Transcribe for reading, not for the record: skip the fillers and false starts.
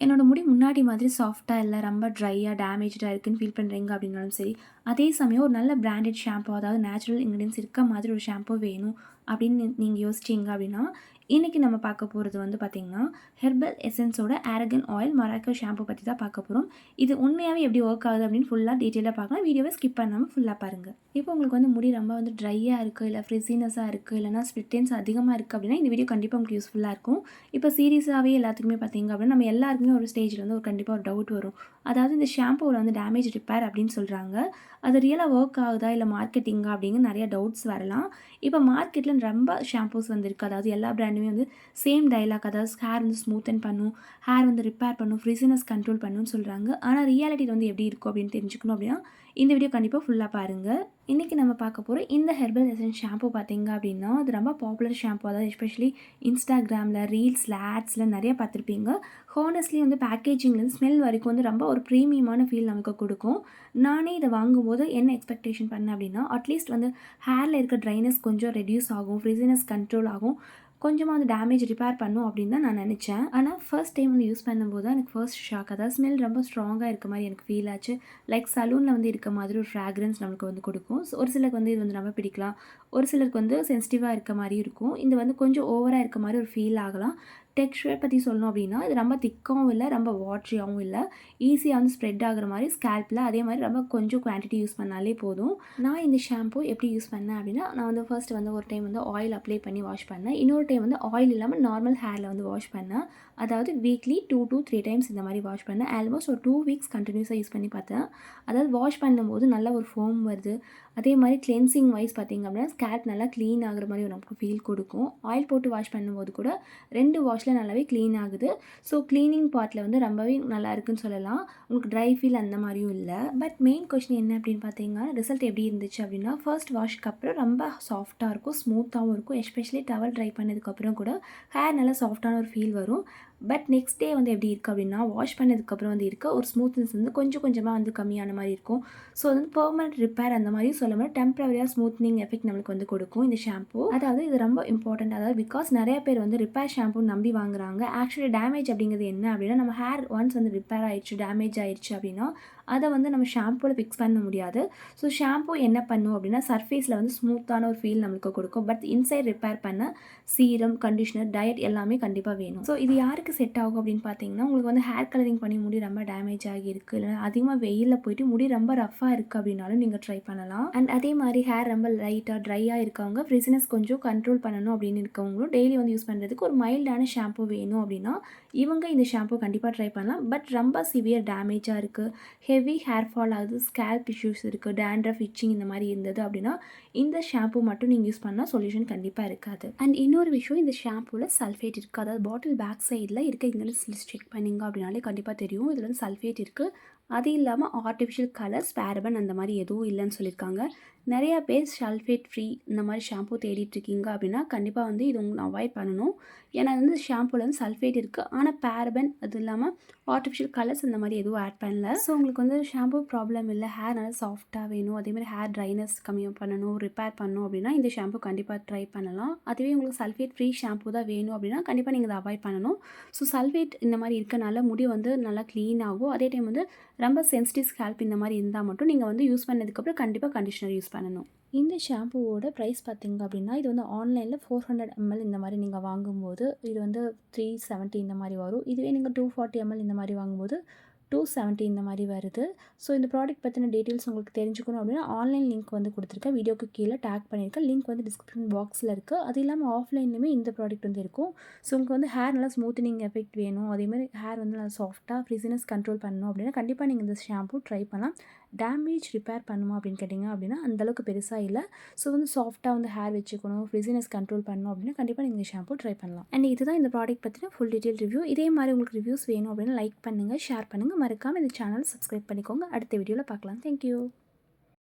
என்னோட முடி முன்னாடி மாதிரி சாஃப்ட்டாக இல்லை, ரொம்ப ட்ரையாக டேமேஜாக இருக்குன்னு ஃபீல் பண்ணுறீங்க அப்படின்னாலும் சரி, அதே சமயம் ஒரு நல்ல பிராண்டட் ஷாம்பு, அதாவது நேச்சுரல் இன்க்ரீடியன்ஸ் இருக்க மாதிரி ஒரு ஷாம்பு வேணும் அப்படின்னு நீங்கள் யோசிச்சிங்க அப்படின்னா, இன்றைக்கி நம்ம பார்க்க போகிறது வந்து பார்த்திங்கன்னா, ஹெர்பல் எசன்ஸோட ஆர்கன் ஆயில் மொராக்கோ ஷாம்பு பற்றி தான் பார்க்க போகிறோம். இது உண்மையாகவே எப்படி ஒர்க் ஆகுது அப்படின்னு ஃபுல்லாக டீட்டெயிலாக பார்க்கலாம். வீடியோவை ஸ்கிப் பண்ணாமல் ஃபுல்லாக பாருங்கள். இப்போ உங்களுக்கு வந்து முடி ரொம்ப வந்து ட்ரையாக இருக்குது, இல்லை ஃப்ரிஸினஸாக இருக்குது, இல்லைனா ஸ்ப்ளிட்டன்ஸ் அதிகமாக இருக்குது அப்படின்னா இந்த வீடியோ கண்டிப்பாக உங்களுக்கு யூஸ்ஃபுல்லாக இருக்கும். இப்போ சீரியஸாகவே எல்லாத்துக்குமே பார்த்திங்க அப்படின்னா நம்ம எல்லாருக்குமே ஒரு ஸ்டேஜில் வந்து ஒரு கண்டிப்பாக ஒரு டவுட் வரும். அதாவது இந்த ஷாம்புவில் வந்து டேமேஜ் ரிப்பேர் அப்படின்னு சொல்கிறாங்க. அது ரியலாக ஒர்க் ஆகுதா இல்லை மார்க்கெட்டிங்கா அப்படிங்கிற நிறைய டவுட்ஸ் வரலாம். இப்போ மார்க்கெட்டில் ரொம்ப ஷாம்பூஸ் வந்துருக்கு. அதாவது எல்லா பிராண்டுமே வந்து சேம் டைலாக், அதாவது ஹேர் வந்து ஸ்மூத்தன் பண்ணும், ஹேர் வந்து ரிப்பேர் பண்ணும், ஃப்ரிஸினஸ் கண்ட்ரோல் பண்ணுன்னு சொல்கிறாங்க. ஆனால் ரியாலிட்டி வந்து எப்படி இருக்கும் அப்படின்னு தெரிஞ்சுக்கணும் அப்படின்னா இந்த வீடியோ கண்டிப்பாக ஃபுல்லாக பாருங்கள். இன்றைக்கி நம்ம பார்க்க போகிற இந்த ஹெர்பல் எசன்ஸ் ஷாம்பு பார்த்திங்க அப்படின்னா அது ரொம்ப பாப்புலர் ஷாம்பு. அதாவது எஸ்பெஷலி இன்ஸ்டாகிராமில், ரீல்ஸில், ஆட்ஸில் நிறைய பார்த்துருப்பீங்க. ஹானஸ்ட்லி வந்து பேக்கேஜிங்லேருந்து ஸ்மெல் வரைக்கும் வந்து ரொம்ப ஒரு ப்ரீமியமான ஃபீல் நமக்கு கொடுக்கும். நானே இதை வாங்கும்போது என்ன எக்ஸ்பெக்டேஷன் பண்ணேன் அப்படின்னா, அட்லீஸ்ட் வந்து ஹேரில் இருக்க ட்ரைனஸ் கொஞ்சம் ரெடியூஸ் ஆகும், ஃப்ரிஸினஸ் கண்ட்ரோல் ஆகும், கொஞ்சமாக வந்து டேமேஜ் ரிப்பேர் பண்ணும் அப்படின்னு தான் நான் நினச்சேன். ஆனால் ஃபர்ஸ்ட் டைம் வந்து யூஸ் பண்ணும்போது தான் எனக்கு ஃபர்ஸ்ட் ஷாக். அதாவது ஸ்மெல் ரொம்ப ஸ்ட்ராங்காக இருக்க மாதிரி எனக்கு ஃபீல் ஆச்சு. லைக் சலூனில் வந்து இருக்க மாதிரி ஒரு ஃப்ராக்ரன்ஸ் நம்மளுக்கு வந்து கொடுக்கும். ஒரு சிலருக்கு வந்து இது வந்து ரொம்ப பிடிக்கலாம், ஒரு சிலருக்கு வந்து சென்சிட்டிவாக இருக்க மாதிரி இருக்கும். இது வந்து கொஞ்சம் ஓவராக இருக்க மாதிரி ஒரு ஃபீல் ஆகலாம். டெக்ஸ்சர் பற்றி சொல்லணும் அப்படின்னா இது ரொம்ப திக்காகவும் இல்லை, ரொம்ப வாட்ரியாகவும் இல்லை, ஈஸியாக வந்து ஸ்ப்ரெட் ஆகிற மாதிரி ஸ்கேல்பில். அதே மாதிரி ரொம்ப கொஞ்சம் குவான்டிட்டி யூஸ் பண்ணாலே போதும். நான் இந்த ஷாம்பு எப்படி யூஸ் பண்ணேன் அப்படின்னா, நான் வந்து ஃபர்ஸ்ட் வந்து ஒரு டைம் வந்து ஆயில் அப்ளை பண்ணி வாஷ் பண்ணேன். இன்னொரு டைம் வந்து ஆயில் இல்லாமல் நார்மல் ஹேரில் வந்து வாஷ் பண்ணேன். அதாவது வீக்லி 2 to 3 டைம்ஸ் இந்த மாதிரி வாஷ் பண்ணேன். ஆல்மோஸ்ட் ஒரு 2 வீக்ஸ் கண்டினியூஸாக யூஸ் பண்ணி பார்த்தேன். அதாவது வாஷ் பண்ணும்போது நல்ல ஒரு ஃபோம் வருது. அதே மாதிரி கிளென்சிங் வைஸ் பார்த்திங்க அப்படின்னா ஸ்கேல்ப் நல்லா க்ளீன் ஆகிற மாதிரி நமக்கு ஃபீல் கொடுக்கும். ஆயில் போட்டு வாஷ் பண்ணும்போது கூட 2 வாஷில் நல்லாவே க்ளீன் ஆகுது. ஸோ க்ளீனிங் பார்ட்டில் வந்து ரொம்பவே நல்லா இருக்குன்னு சொல்லலாம். உங்களுக்கு ட்ரை ஃபீல் அந்த மாதிரியும் இல்லை. பட் மெயின் கொஸ்டின் என்ன அப்படின்னு பார்த்தீங்கன்னா, ரிசல்ட் எப்படி இருந்துச்சு அப்படின்னா, ஃபர்ஸ்ட் வாஷ்க்கு அப்புறம் ரொம்ப சாஃப்ட்டாக இருக்கும், ஸ்மூத்தாகவும் இருக்கும். எஸ்பெஷலி டவல் ட்ரை பண்ணதுக்கப்புறம் கூட ஹேர் நல்லா சாஃப்டான ஒரு ஃபீல் வரும். பட் நெக்ஸ்ட் டே வந்து எப்படி இருக்குது அப்படின்னா, வாஷ் பண்ணதுக்கப்புறம் வந்து இருக்க ஒரு ஸ்மூத்னஸ் வந்து கொஞ்சம் கொஞ்சமாக வந்து கம்மியான மாதிரி இருக்கும். ஸோ வந்து பெர்மனன்ட் ரிப்பேர் அந்த மாதிரியும் சொல்ல முடியாது, டெம்பரரியாக ஸ்மூத்னிங் எஃபெக்ட் நம்மளுக்கு வந்து கொடுக்கும் இந்த ஷாம்பு. அதாவது இது ரொம்ப இம்பார்ட்டன்ட். அதாவது பிகாஸ் நிறைய பேர் வந்து ரிப்பேர் ஷாம்பு நம்பி வாங்குறாங்க. ஆக்சுவலி டேமேஜ் அப்படிங்கிறது என்ன அப்படின்னா, நம்ம ஹேர் ஒன்ஸ் வந்து ரிப்பேர் ஆயிடுச்சு, டேமேஜ் ஆயிடுச்சு அப்படின்னா அதை வந்து நம்ம ஷாம்பூவில் ஃபிக்ஸ் பண்ண முடியாது. ஸோ ஷாம்பு என்ன பண்ணும் அப்படின்னா, சர்ஃபேஸில் வந்து ஸ்மூத்தான ஒரு ஃபீல் நம்மளுக்கு கொடுக்கும். பட் இன்சைட் ரிப்பேர் பண்ண சீரம், கண்டிஷனர், டயட் எல்லாமே கண்டிப்பாக வேணும். ஸோ இது யாருக்கு செட் ஆகும் அப்படின்னு பார்த்தீங்கன்னா, உங்களுக்கு வந்து ஹேர் கலரிங் பண்ணி முடி ரொம்ப டேமேஜ் ஆகியிருக்கு, இல்லைனா அதிகமாக வெயிலில் போயிட்டு முடி ரொம்ப ரஃபாக இருக்குது அப்படின்னாலும் நீங்கள் ட்ரை பண்ணலாம். அண்ட் அதே மாதிரி ஹேர் ரொம்ப லைட்டாக ட்ரையாக இருக்கவங்க, ஃப்ரிஸினஸ் கொஞ்சம் கண்ட்ரோல் பண்ணணும் அப்படின்னு இருக்கவங்களும் டெய்லி வந்து யூஸ் பண்ணுறதுக்கு ஒரு மைல்டான ஷாம்பு வேணும் அப்படின்னா இவங்க இந்த ஷாம்பு கண்டிப்பாக ட்ரை பண்ணலாம். பட் ரொம்ப சிவியர் டேமேஜாக இருக்குது, ஹெவி ஹேர் ஃபால் ஆகுது, ஸ்கேல்ப் இஷ்யூஸ் இருக்குது, டேண்ட்ரஃப், இச்சிங் இந்த மாதிரி இருந்தது அப்படின்னா இந்த ஷாம்பு மட்டும் நீங்கள் யூஸ் பண்ணால் சொல்யூஷன் கண்டிப்பாக இருக்காது. அண்ட் இன்னொரு விஷயம், இந்த ஷாம்பூவில் சல்ஃபேட் இருக்குது. அதாவது பாட்டில் பேக் சைடில் இருக்க இங்கிலீஷ் லிஸ்ட் செக் பண்ணிங்க அப்படின்னாலே கண்டிப்பாக தெரியும் இதில் வந்து சல்ஃபேட் இருக்குது. அது இல்லாமல் ஆர்டிஃபிஷியல் கலர்ஸ், பேரபன் அந்த மாதிரி எதுவும் இல்லைன்னு சொல்லியிருக்காங்க. நிறையா பேர் சல்ஃபேட் ஃப்ரீ இந்த மாதிரி ஷாம்பு தேடிட்டுருக்கீங்க அப்படின்னா கண்டிப்பாக வந்து இது உங்களுக்கு அவாய்ட் பண்ணணும். ஏன்னா வந்து ஷாம்பூவில் வந்து சல்ஃபேட் இருக்குது, ஆனால் பேரபன் அது இல்லாமல் ஆர்டிஃபிஷியல் கலர்ஸ் இந்த மாதிரி எதுவும் ஆட் பண்ணல. ஸோ உங்களுக்கு வந்து ஷாம்பு ப்ராப்ளம் இல்லை, ஹேர் நல்லா சாஃப்ட்டாக வேணும், அதேமாதிரி ஹேர் ட்ரைனஸ் கம்மியாக பண்ணணும், ரிப்பேர் பண்ணணும் அப்படின்னா இந்த ஷாம்பு கண்டிப்பாக ட்ரை பண்ணலாம். அதுவே உங்களுக்கு சல்ஃபேட் ஃப்ரீ ஷாம்பு தான் வேணும் அப்படின்னா கண்டிப்பாக நீங்கள் அதை அவாய்ட் பண்ணணும். ஸோ சல்ஃபேட் இந்த மாதிரி இருக்கனால முடி வந்து நல்லா க்ளீன் ஆகும். அதே டைம் வந்து ரொம்ப சென்சிட்டிவ் ஸ்கேல்ப் இந்த மாதிரி இருந்தால் மட்டும் நீங்கள் வந்து யூஸ் பண்ணதுக்கப்புறம் கண்டிப்பாக கண்டிஷனர் யூஸ் பண்ணணும். இந்த ஷாம்புவோட ப்ரைஸ் பார்த்திங்க அப்படின்னா இது வந்து ஆன்லைனில் 400 ml இந்த மாதிரி நீங்கள் வாங்கும்போது இது வந்து 370 இந்த மாதிரி வரும். இதுவே நீங்கள் 240 ml இந்த மாதிரி வாங்கும்போது 270 இந்த மாதிரி வருது. ஸோ இந்த ப்ராடக்ட் பற்றின டீட்டெயில்ஸ் உங்களுக்கு தெரிஞ்சுக்கணும் அப்படின்னா ஆன்லைன் லிங்க் வந்து கொடுத்துருக்கேன், வீடியோக்கு கீழே டேக் பண்ணியிருக்கேன், லிங்க் வந்து டிஸ்கிரிப்ஷன் பாக்ஸில் இருக்குது. அது இல்லாமல் ஆஃப்லைன்லேயுமே இந்த ப்ராடக்ட் வந்து இருக்கும். ஸோ உங்களுக்கு வந்து ஹேர் நல்லா ஸ்மூத்தனிங் எஃபெக்ட் வேணும், அதேமாதிரி ஹேர் வந்து நல்லா சாஃப்ட்டாக ஃப்ரிஸினஸ் கண்ட்ரோல் பண்ணணும் அப்படின்னா கண்டிப்பாக நீங்கள் இந்த ஷாம்பு ட்ரை பண்ணலாம். டேமேஜ் ரிப்பேர் பண்ணுமா அப்படின்னு கேட்டிங்க அப்படின்னா அந்தளவுக்கு பெருசாக இல்லை. ஸோ வந்து சாஃப்ட்டாக வந்து ஹேர் வச்சுக்கணும், ஃப்ரிஸினஸ் கண்ட்ரோல் பண்ணணும் அப்படின்னா கண்டிப்பாக நீங்கள் இந்த ஷாம்பு ட்ரை பண்ணலாம். அண்ட் இதுதான் இந்த ப்ராடக்ட் பற்றின ஃபுல் டீட்டெயில் ரிவ்யூ. இதே மாதிரி உங்களுக்கு ரிவ்யூஸ் வேணும் அப்படின்னா லைக் பண்ணுங்கள், ஷேர் பண்ணுங்கள், மறக்காமல் இந்த சேனல் சப்ஸ்கிரைப் பண்ணிக்கோங்க. அடுத்த வீடியோவில் பார்க்கலாம். தேங்க்யூ.